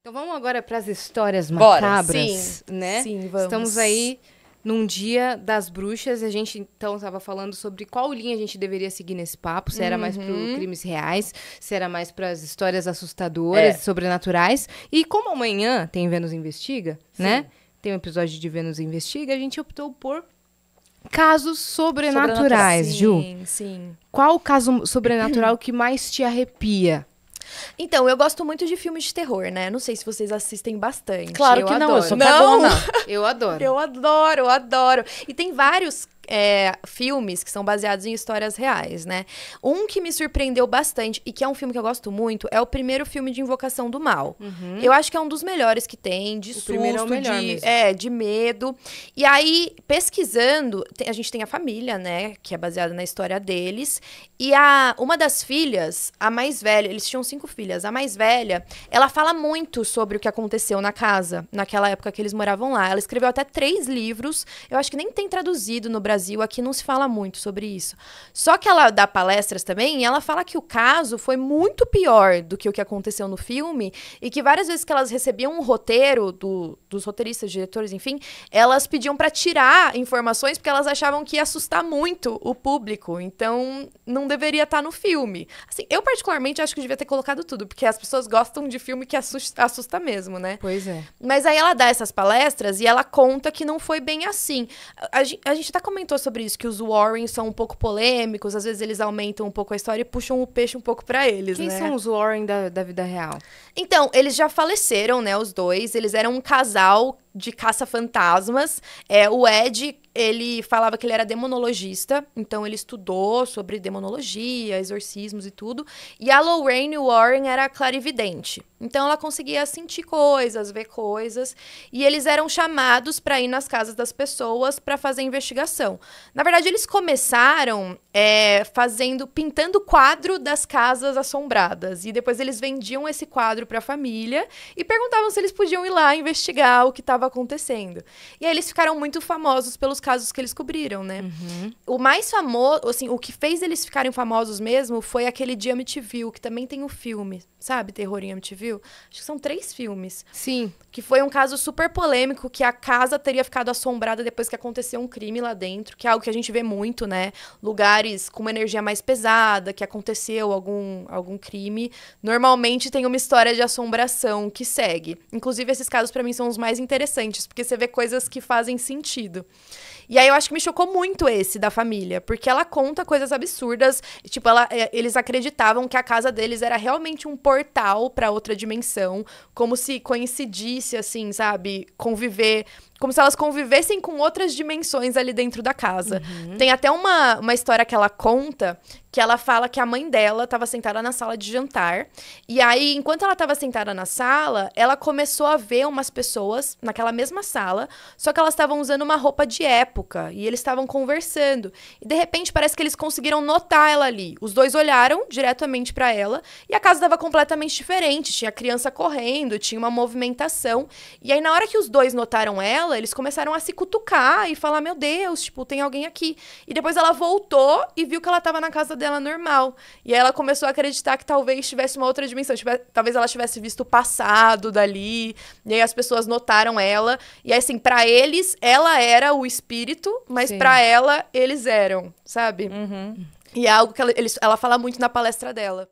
Então vamos agora para as histórias Bora. macabras, né? Sim, vamos. Estamos aí num dia das bruxas. A gente, então, estava falando sobre qual linha a gente deveria seguir nesse papo. Se era mais para crimes reais, se era mais para as histórias assustadoras, sobrenaturais. E como amanhã tem Vênus Investiga, né? Tem um episódio de Vênus Investiga, a gente optou por casos sobrenaturais, Ju. Sim. Qual o caso sobrenatural que mais te arrepia? Então, eu gosto muito de filmes de terror, né? Não sei se vocês assistem bastante. Claro que não, eu sou Não! cagona. Eu adoro. Eu adoro. E tem vários filmes que são baseados em histórias reais, né? Um que me surpreendeu bastante e que é um filme que eu gosto muito é o primeiro filme de Invocação do Mal. Eu acho que é um dos melhores que tem, de susto, primeiro é o melhor mesmo. de medo. E aí, pesquisando, a gente tem a família, né? Que é baseada na história deles. E uma das filhas, a mais velha, eles tinham 5 filhas. A mais velha, ela fala muito sobre o que aconteceu na casa, naquela época que eles moravam lá. Ela escreveu até 3 livros. Eu acho que nem tem traduzido no Brasil, aqui não se fala muito sobre isso. Só que ela dá palestras também, e ela fala que o caso foi muito pior do que o que aconteceu no filme, e que várias vezes que elas recebiam um roteiro dos roteiristas, diretores, enfim, elas pediam pra tirar informações porque elas achavam que ia assustar muito o público. Então, não deveria estar no filme. Assim, eu particularmente acho que devia ter colocado tudo, porque as pessoas gostam de filme que assusta mesmo, né? Pois é. Mas aí ela dá essas palestras e ela conta que não foi bem assim. A gente até comentou sobre isso, que os Warren são um pouco polêmicos, às vezes eles aumentam um pouco a história e puxam o peixe um pouco pra eles, Quem né? são os Warren da vida real? Então, eles já faleceram, né, os dois. Eles eram um casal de caça-fantasmas. O Ed, ele falava que ele era demonologista, então ele estudou sobre demonologia, exorcismos e tudo. E a Lorraine Warren era clarividente. Então ela conseguia sentir coisas, ver coisas. E eles eram chamados para ir nas casas das pessoas para fazer investigação. Na verdade, eles começaram pintando quadro das casas assombradas. E depois eles vendiam esse quadro para a família e perguntavam se eles podiam ir lá investigar o que estava acontecendo. E aí eles ficaram muito famosos pelos casos que eles cobriram, né? O mais famoso, assim, o que fez eles ficarem famosos mesmo foi aquele de Amityville, que também tem um filme, sabe? Terror em Amityville. Acho que são 3 filmes. Sim. Que foi um caso super polêmico, que a casa teria ficado assombrada depois que aconteceu um crime lá dentro, que é algo que a gente vê muito, né? Lugares com uma energia mais pesada, que aconteceu algum crime. Normalmente tem uma história de assombração que segue. Inclusive, esses casos, pra mim, são os mais interessantes, porque você vê coisas que fazem sentido. E aí eu acho que me chocou muito esse da família, porque ela conta coisas absurdas. Tipo, eles acreditavam que a casa deles era realmente um portal pra outra dimensão, como se coincidisse, assim, sabe? Como se elas convivessem com outras dimensões ali dentro da casa. Tem até uma história que ela conta, que ela fala que a mãe dela estava sentada na sala de jantar. E aí, enquanto ela estava sentada na sala, ela começou a ver umas pessoas naquela mesma sala, só que elas estavam usando uma roupa de época. E eles estavam conversando. E, de repente, parece que eles conseguiram notar ela ali. Os dois olharam diretamente para ela e a casa estava completamente diferente. Tinha criança correndo, tinha uma movimentação. E aí, na hora que os dois notaram ela, eles começaram a se cutucar e falar, meu Deus, tipo, tem alguém aqui. E depois ela voltou e viu que ela tava na casa dela normal. E aí ela começou a acreditar que talvez tivesse uma outra dimensão. Talvez ela tivesse visto o passado dali. E aí as pessoas notaram ela. E aí, assim, pra eles, ela era o espírito, mas pra ela, eles eram, sabe? E é algo que ela fala muito na palestra dela.